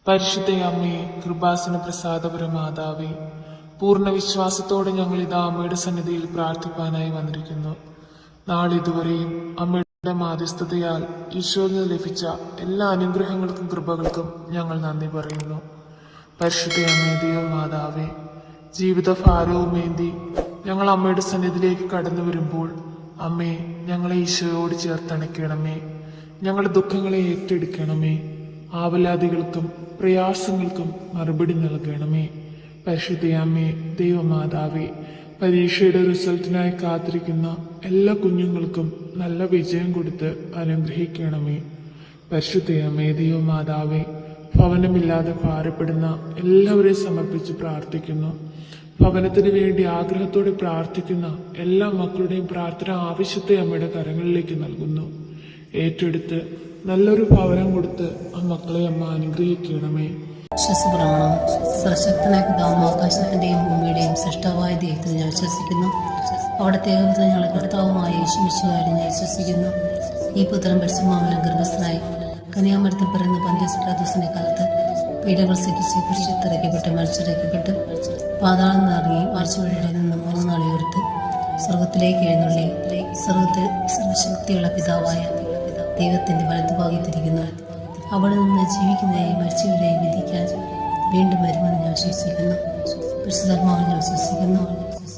പരിശുദ്ധ അമ്മയെ, കൃപാസന പ്രസാദപര മാതാവേ, പൂർണ്ണ വിശ്വാസത്തോടെ ഞങ്ങൾ ഇതാ അമ്മയുടെ സന്നിധിയിൽ പ്രാർത്ഥിപ്പാനായി വന്നിരിക്കുന്നു. നാളിതുവരെയും അമ്മയുടെ മാധ്യസ്ഥതയാൽ ഈശോയിൽ ലഭിച്ച എല്ലാ അനുഗ്രഹങ്ങൾക്കും കൃപകൾക്കും ഞങ്ങൾ നന്ദി പറയുന്നു. പരിശുദ്ധ അമ്മേ, ദൈവമാതാവേ, ജീവിത ഭാരവുമേന്തി ഞങ്ങൾ അമ്മയുടെ സന്നിധിയിലേക്ക് കടന്നു വരുമ്പോൾ അമ്മേ, ഞങ്ങളെ ഈശോയോട് ചേർത്തണയ്ക്കണമേ. ഞങ്ങളുടെ ദുഃഖങ്ങളെ ഏറ്റെടുക്കണമേ. ആവലാദികൾക്കും പ്രയാസങ്ങൾക്കും മറുപടി നൽകണമേ. പരിശുദ്ധ അമ്മേ, ദൈവമാതാവേ, പരീക്ഷയുടെ റിസൾട്ടിനായി കാത്തിരിക്കുന്ന എല്ലാ കുഞ്ഞുങ്ങൾക്കും നല്ല വിജയം കൊടുത്ത് അനുഗ്രഹിക്കണമേ. പരിശുദ്ധ അമ്മേ, ദൈവമാതാവേ, ഭവനമില്ലാതെ ഭാരപ്പെടുന്ന എല്ലാവരെയും സമർപ്പിച്ച് പ്രാർത്ഥിക്കുന്നു. ഭവനത്തിന് വേണ്ടി ആഗ്രഹത്തോടെ പ്രാർത്ഥിക്കുന്ന എല്ലാ മക്കളുടെയും പ്രാർത്ഥന ആവശ്യത്തെ അമ്മയുടെ കരങ്ങളിലേക്ക് നൽകുന്നു. ഏറ്റെടുത്ത് നല്ലൊരു ഭവനം കൊടുത്ത് ആ മക്കളെ അമ്മ അനുഗ്രഹിക്കണമേ. വിശ്വസപ്രമാണം. സർവശക്തനായ പിതാവും ആകാശത്തിന്റെയും ഭൂമിയുടെയും സൃഷ്ടാവായ ദൈവത്തിൽ ഞാൻ വിശ്വസിക്കുന്നു. അവിടുത്തെ ഏകപുത്രൻ ഞങ്ങളുടെ കർത്താവുമായ യേശുമിശിഹായിൽ ഞാൻ വിശ്വസിക്കുന്നു. ഈ പുത്രൻ പരിശുദ്ധാത്മാവിനാൽ ഗർഭസ്ഥനായി കന്യാമരത്തിൽ പിറന്ന പന്തിയോസ് പിലാത്തോസിന്റെ കാലത്ത് പീഡകൾ സഹിച്ച് കുരിശിൽ മരിച്ചിറക്കപ്പെട്ട് പാതാളം നിറങ്ങി ആഴ്ചവഴിയിൽ നിന്ന് 3 നാൾ ഉയർത്ത് സ്വർഗത്തിലേക്ക് എഴുന്നള്ളി സ്വർഗത്തിൽ സർവശക്തിയുള്ള പിതാവായ ദൈവത്തിന്റെ വലതുഭാഗത്തിരിക്കുന്നു. അവിടെ നിന്ന് ജീവിക്കുന്നവരെയും മരിച്ചവരെയും വിധിക്കാൻ വീണ്ടും വരുമെന്ന് ഞാൻ വിശ്വസിക്കുന്നു. പരിശുദ്ധാത്മാവിൽ ഞാൻ വിശ്വസിക്കുന്നു.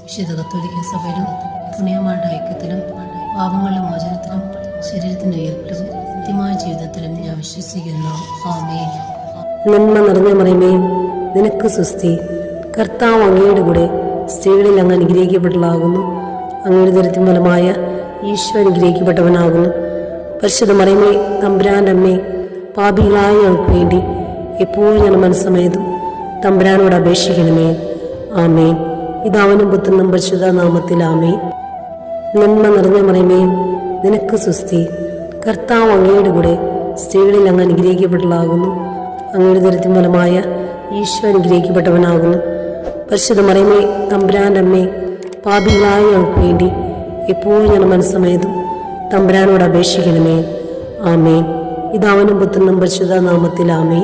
വിശുദ്ധ കത്തോലിക്ക സഭയിലും പുണ്യമാരുടെ ഐക്യത്തിലും പാപങ്ങളുടെ മോചനത്തിലും ശരീരത്തിന്റെ ഉയർപ്പിലും നിത്യമായ ജീവിതത്തിലും ഞാൻ വിശ്വസിക്കുന്നു. ആമേൻ. നന്മ നിറഞ്ഞ മറിയമേ, നിനക്ക് സ്വസ്തി. കർത്താവ് അങ്ങയുടെ കൂടെ സ്ത്രീകളിൽ അങ്ങ് അനുഗ്രഹിക്കപ്പെട്ടതാകുന്നു. അങ്ങയുടെ ദരിദ്രം ഫലമായ ഈശോ അനുഗ്രഹിക്കപ്പെട്ടവനാകുന്നു. പരിശുദ്ധ മറിയമേ, തമ്പുരാന്റെ അമ്മേ, പാപികളായ ഞങ്ങൾക്ക് വേണ്ടി എപ്പോഴും ഞങ്ങളുടെ മനസ്സമേതും തമ്പുരാനോട് അപേക്ഷിക്കണമേ. ആമേൻ. പിതാവിനും പുത്രനും പരിശുദ്ധ നാമത്തിൽ ആമേൻ. നന്മ നിറഞ്ഞ മറിയമേ, നിനക്ക് സ്വസ്തി. കർത്താവ് അങ്ങയുടെ കൂടെ സ്ത്രീകളിൽ അങ്ങ് അനുഗ്രഹിക്കപ്പെട്ടതാകുന്നു. അങ്ങയുടെ ദരിദ്രം ഫലമായ ഈശോ അനുഗ്രഹിക്കപ്പെട്ടവനാകുന്നു. പരിശുദ്ധ മറിയമേ, തമ്പുരാന്റെ അമ്മേ, പാപികളായ ഞങ്ങൾക്ക് വേണ്ടി എപ്പോഴും ഞങ്ങളുടെ മനസ്സമേതും തമ്പുരാനോട് അപേക്ഷിക്കണമേ. ആമേൻ. പിതാവിനും പുത്രനും പരിശുദ്ധ നാമത്തിൽ ആമേൻ.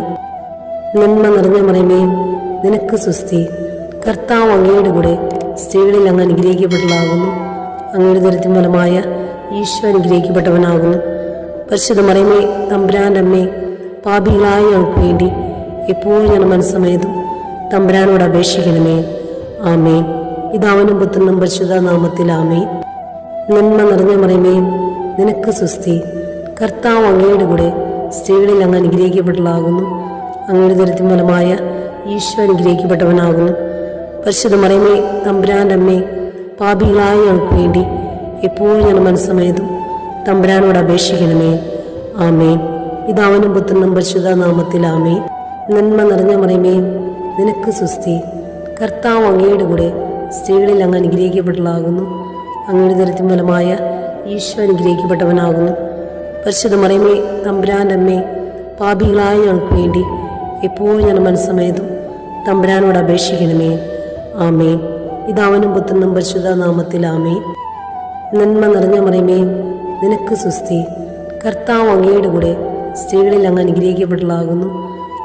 നന്മ നിറഞ്ഞ മറിയമേ, നിനക്ക് സ്വസ്തി. കർത്താവ് അങ്ങയുടെ കൂടെ സ്ത്രീകളിൽ അങ്ങ് അനുഗ്രഹിക്കപ്പെട്ടതാകുന്നു. അങ്ങയുടെ ദരിദ്രം ഫലമായ ഈശോ അനുഗ്രഹിക്കപ്പെട്ടവനാകുന്നു. പരിശുദ്ധ മറിയമേ, തമ്പുരാന്റെ അമ്മേ, പാപികളായ ഞങ്ങൾക്ക് വേണ്ടി എപ്പോഴും ഞങ്ങളുടെ മനസ്സമേതും തമ്പുരാനോട് അപേക്ഷിക്കണമേ. ആമേൻ. പിതാവിനും പുത്രനും പരിശുദ്ധ നാമത്തിൽ ആമേൻ. നന്മ നിറഞ്ഞ മറിയമേ, നിനക്ക് സ്വസ്തി. കർത്താവ് അങ്ങയുടെ കൂടെ സ്ത്രീകളിൽ അങ്ങ് അനുഗ്രഹിക്കപ്പെട്ടതാകുന്നു. അങ്ങയുടെ ദരിദ്രം ഫലമായ ഈശോ അനുഗ്രഹിക്കപ്പെട്ടവനാകുന്നു. പരിശുദ്ധ മറിയമേ, തമ്പുരാന്റെ അമ്മേ, പാപികളായ ഞങ്ങൾക്ക് വേണ്ടി എപ്പോഴും ഞങ്ങളുടെ മനസ്സമേതും തമ്പുരാനോട് അപേക്ഷിക്കണമേ. ആമേൻ. പിതാവിനും പുത്രനും പരിശുദ്ധ നാമത്തിൽ ആമേൻ. നന്മ നിറഞ്ഞ മറിയമേ, നിനക്ക് സ്വസ്തി. കർത്താവ് അങ്ങയുടെ കൂടെ സ്ത്രീകളിൽ അങ്ങ് അനുഗ്രഹിക്കപ്പെട്ടതാകുന്നു. അങ്ങയുടെ ദരിദ്രം ഫലമായ ഈശോ അനുഗ്രഹിക്കപ്പെട്ടവനാകുന്നു. പരിശുദ്ധ മറിയമേ, തമ്പുരാന്റെ അമ്മേ, പാപികളായ ഞങ്ങൾക്ക് വേണ്ടി എപ്പോഴും ഞങ്ങളുടെ മനസ്സമേതും തമ്പുരാനോട് അപേക്ഷിക്കണമേ. ആമേൻ. പിതാവിനും പുത്രനും പരിശുദ്ധ നാമത്തിൽ ആമേൻ. നന്മ നിറഞ്ഞ മറിയമേ, നിനക്ക് സ്വസ്തി. കർത്താവ് അങ്ങയുടെ കൂടെ സ്ത്രീകളിൽ അങ്ങ് അനുഗ്രഹിക്കപ്പെട്ടതാകുന്നു.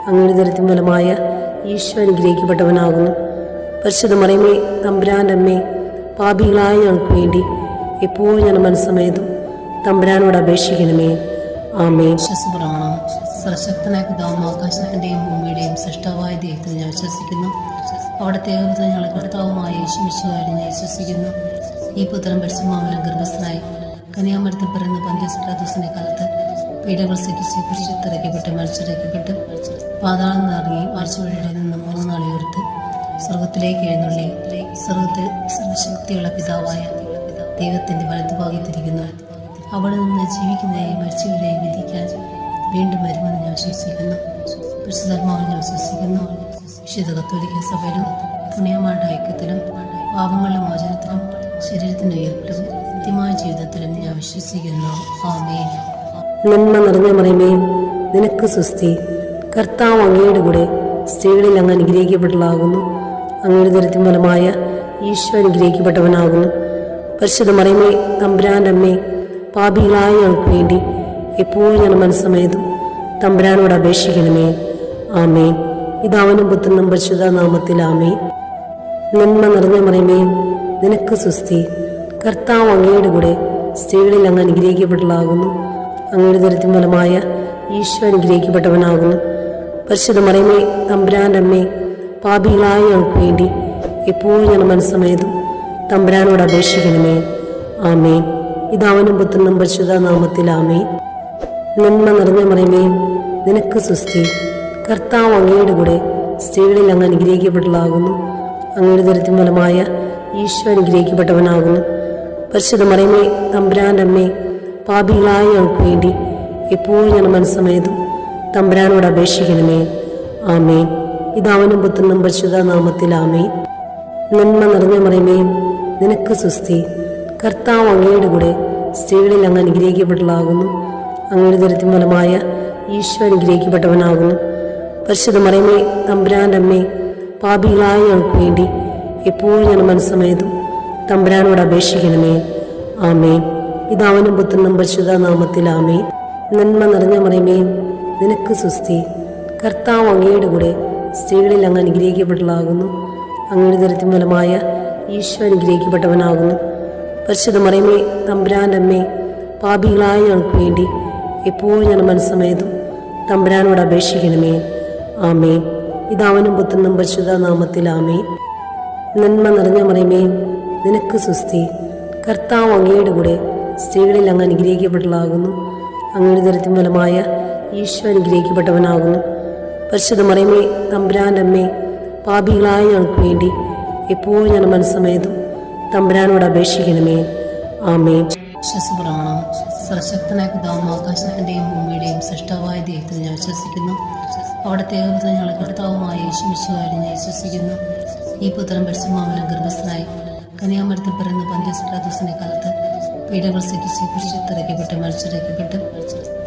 അങ്ങയുടെ ദരിദ്രം ഫലമായ ഈശോ അനുഗ്രഹിക്കപ്പെട്ടവനാകുന്നു. പരിശുദ്ധ മറിയമേ, തമ്പുരാന്റെ അമ്മേ, പാപികളായ ഞങ്ങൾക്ക് വേണ്ടി എപ്പോഴും ഞങ്ങളുടെ മനസ്സമേതും തമ്പുരാനോട് അപേക്ഷിക്കണമേ. ആമേൻ. വിശ്വസപ്രമാണം. സർവശക്തനായ പിതാവും ആകാശത്തിന്റെയും ഭൂമിയുടെയും സൃഷ്ടാവായ ദൈവത്തിൽ ഞാൻ വിശ്വസിക്കുന്നു. അവിടുത്തെ ഏകപുത്രൻ ഞങ്ങളുടെ കർത്താവുമായ യേശുമിശിഹായിൽ ഞാൻ വിശ്വസിക്കുന്നു. ഈ പുത്രൻ പരിശുദ്ധാത്മാവിനാൽ ഗർഭസ്ഥനായി കന്യാമരത്തിൽ പിറന്ന പന്തിയോസ് പിലാത്തോസിന്റെ കാലത്ത് പീഡകൾ സഹിച്ച് കുരിശിൽ മരിച്ചിറക്കപ്പെട്ട് പാതാളം നിറങ്ങി ആഴ്ചവഴിയിൽ നിന്ന് 3 നാൾ ഉയർത്ത് സ്വർഗത്തിലേക്ക് എഴുന്നള്ളി സ്വർഗത്തിൽ സർവശക്തിയുള്ള പിതാവായ ദൈവത്തിന്റെ വലതുഭാഗത്തിരിക്കുന്നു. അവിടെ നിന്ന് ജീവിക്കുന്നവരെയും മരിച്ചവരെയും വിധിക്കാൻ വീണ്ടും വരുമെന്ന് ഞാൻ വിശ്വസിക്കുന്നു. പരിശുദ്ധാത്മാവിൽ ഞാൻ വിശ്വസിക്കുന്നു. വിശുദ്ധ കത്തോലിക്ക സഭയിലും പുണ്യമാരുടെ ഐക്യത്തിലും പാപങ്ങളുടെ മോചനത്തിലും ശരീരത്തിന്റെ ഉയർപ്പിലും നിത്യമായ ജീവിതത്തിലും ഞാൻ വിശ്വസിക്കുന്നു. ആമേൻ. നന്മ നിറഞ്ഞ മറിയമേ, നിനക്ക് സ്വസ്തി. കർത്താവ് അങ്ങയുടെ കൂടെ സ്ത്രീകളിൽ അങ്ങ് അനുഗ്രഹിക്കപ്പെട്ടതാകുന്നു. അങ്ങയുടെ ദരിദ്രം ഫലമായ ഈശോ അനുഗ്രഹിക്കപ്പെട്ടവനാകുന്നു. പരിശുദ്ധ മറിയമേ, തമ്പുരാന്റെ അമ്മേ, പാപികളായ ഞങ്ങൾക്ക് വേണ്ടി എപ്പോഴും ഞങ്ങളുടെ മനസ്സമേതും തമ്പുരാനോട് അപേക്ഷിക്കണമേ. ആമേൻ. പിതാവിനും പുത്രനും പരിശുദ്ധ നാമത്തിൽ ആമേൻ. നന്മ നിറഞ്ഞ മറിയമേ, നിനക്ക് സുസ്തി. കർത്താവ് അങ്ങയുടെ കൂടെ സ്ത്രീകളിൽ അങ്ങ് അനുഗ്രഹിക്കപ്പെട്ടതാകുന്നു. അങ്ങയുടെ ദരിദ്രം ഫലമായ ഈശോ അനുഗ്രഹിക്കപ്പെട്ടവനാകുന്നു. പരിശുദ്ധ മറിയമേ, തമ്പുരാന്റെ അമ്മേ, പാപികളായ ഞങ്ങൾക്ക് വേണ്ടി എപ്പോഴും ഞാൻ മനസ്സമേതും തമ്പുരാനോട് അപേക്ഷിക്കണമേ. ആമേൻ. പിതാവിനും പുത്രനും പരിശുദ്ധ നാമത്തിൽ ആമേൻ. നന്മ നിറഞ്ഞ മറിയമേ, നിനക്ക് സുസ്തി. കർത്താവ് അങ്ങയുടെ കൂടെ സ്ത്രീകളിൽ അങ്ങ് അനുഗ്രഹിക്കപ്പെട്ടതാകുന്നു. അങ്ങയുടെ ദരിദ്രം ഫലമായ ഈശോ അനുഗ്രഹിക്കപ്പെട്ടവനാകുന്നു. പരിശുദ്ധ മറിയമേ, തമ്പുരാന്റെ അമ്മേ, പാപികളായ ഞങ്ങൾക്ക് വേണ്ടി എപ്പോഴും ഞാൻ മനസ്സമേതും തമ്പുരാനോട് അപേക്ഷിക്കണമേ. ആമേൻ. പിതാവിനും പുത്രനും പരിശുദ്ധ നാമത്തിൽ ആമേൻ. നന്മ നിറഞ്ഞ മറിയമേ, നിനക്ക് സുസ്തി. കർത്താവ് അങ്ങയുടെ കൂടെ സ്ത്രീകളിൽ അങ്ങ് അനുഗ്രഹിക്കപ്പെട്ടതാകുന്നു. അങ്ങയുടെ ദരിദ്രം ഫലമായ ഈശോ അനുഗ്രഹിക്കപ്പെട്ടവനാകുന്നു. പരിശുദ്ധ മറിയമേ, തമ്പുരാന്റെ അമ്മേ, പാപികളായ ഞങ്ങൾക്ക് വേണ്ടി എപ്പോഴും ഞാൻ മനസ്സമേതും തമ്പുരാനോട് അപേക്ഷിക്കണമേ. ആമേൻ. പിതാവിനും പുത്രനും പരിശുദ്ധ നാമത്തിൽ ആമേൻ. നന്മ നിറഞ്ഞ മറിയമേ, നിനക്ക് സുസ്തി. കർത്താവ് അങ്ങയുടെ കൂടെ സ്ത്രീകളിൽ അങ്ങ് അനുഗ്രഹിക്കപ്പെട്ടതാകുന്നു. അങ്ങയുടെ ദരിദ്രം ഫലമായ ഈശോ അനുഗ്രഹിക്കപ്പെട്ടവനാകുന്നു. പരിശുദ്ധ മറിയമേ, തമ്പുരാന്റെ അമ്മേ, പാപികളായ ഞങ്ങൾക്ക് വേണ്ടി എപ്പോഴും ഞാൻ മനസ്സമേതും തമ്പുരാനോട് അപേക്ഷിക്കണമേ. ആമേൻ. പിതാവിനും പുത്രനും പരിശുദ്ധ നാമത്തിൽ ആമേൻ. നന്മ നിറഞ്ഞ മറിയമേ, നിനക്ക് സുസ്തി. കർത്താവ് അങ്ങയുടെ കൂടെ സ്ത്രീകളിൽ അങ്ങ് അനുഗ്രഹിക്കപ്പെട്ടതാകുന്നു. അങ്ങയുടെ ദരിദ്രം ഫലമായ ഈശോ അനുഗ്രഹിക്കപ്പെട്ടവനാകുന്നു. പരിശുദ്ധ മറിയമേ, തമ്പുരാന്റെ അമ്മേ, പാപികളായ ഞങ്ങൾക്ക് വേണ്ടി എപ്പോഴും ഞാൻ മനസ്സമേതും തമ്പുരാനോട് അപേക്ഷിക്കണമേ. ആമേൻ. വിശ്വാസപ്രമാണം. സർവശക്തനായ പിതാവും ആകാശത്തിന്റെയും ഭൂമിയുടെയും സൃഷ്ടാവായ ദൈവത്തിൽ ഞാൻ വിശ്വസിക്കുന്നു. അവിടുത്തെ ഏകപുത്രൻ ഞങ്ങളുടെ കർത്താവുമായ യേശുമിശിഹായിൽ ഞാൻ വിശ്വസിക്കുന്നു. ഈ പുത്രൻ പരിശുദ്ധാത്മാവിനാൽ ഗർഭസ്ഥനായി കന്യാമരത്തിൽ പിറന്ന പന്തിയോസ് പിലാത്തോസിന്റെ കാലത്ത് പീഡകൾ സഹിച്ച് കുരിശിൽ മരിച്ചിറക്കപ്പെട്ട്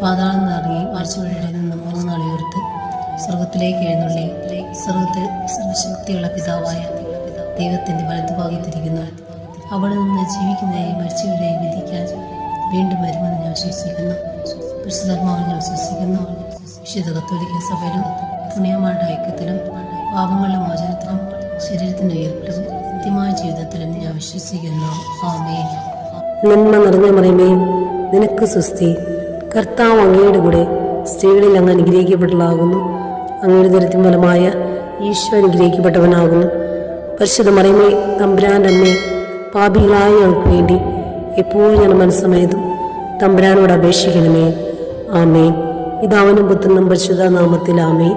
പാതാളം നിറങ്ങി മരിച്ചവരുടെ നിന്ന് 3 നാൾ ഉയർത്ത് സ്വർഗത്തിലേക്ക് എഴുന്നള്ളി സ്വർഗത്തിൽ സർവശക്തിയുള്ള പിതാവായ ദൈവത്തിന്റെ വലതുഭാഗത്തിരിക്കുന്നു. അവിടെ നിന്ന് ജീവിക്കുന്നവരെയും മരിച്ചവരെയും വിധിക്കാൻ വീണ്ടും വരുമെന്ന് ഞാൻ വിശ്വസിക്കുന്നു. പരിശുദ്ധാത്മാവിൽ ഞാൻ വിശ്വസിക്കുന്നു. വിശുദ്ധ കത്തോലിക്ക സഭയിലും പുണ്യമാരുടെ ഐക്യത്തിലും പാപങ്ങളുടെ മോചനത്തിലും ശരീരത്തിന്റെ ഉയർപ്പിലും നിത്യമായ ജീവിതത്തിലും ഞാൻ വിശ്വസിക്കുന്നു. ആമേൻ. നന്മ നിറഞ്ഞ മറിയമേ, നിനക്ക് സുസ്തി. കർത്താവ് അങ്ങയുടെ കൂടെ സ്ത്രീകളിൽ അങ്ങ് അനുഗ്രഹിക്കപ്പെട്ടതാകുന്നു. അങ്ങയുടെ ദരിദ്രം ഫലമായ ഈശോ അനുഗ്രഹിക്കപ്പെട്ടവനാകുന്നു. പരിശുദ്ധ മറിയമേ, തമ്പുരാന്റെ അമ്മേ, പാപികളായ ഞങ്ങൾക്ക് വേണ്ടി എപ്പോഴും ഞാൻ മനസ്സമേതും തമ്പുരാനോട് അപേക്ഷിക്കണമേ. ആമേൻ. പിതാവിനും പുത്രനും പരിശുദ്ധ നാമത്തിൽ ആമേൻ.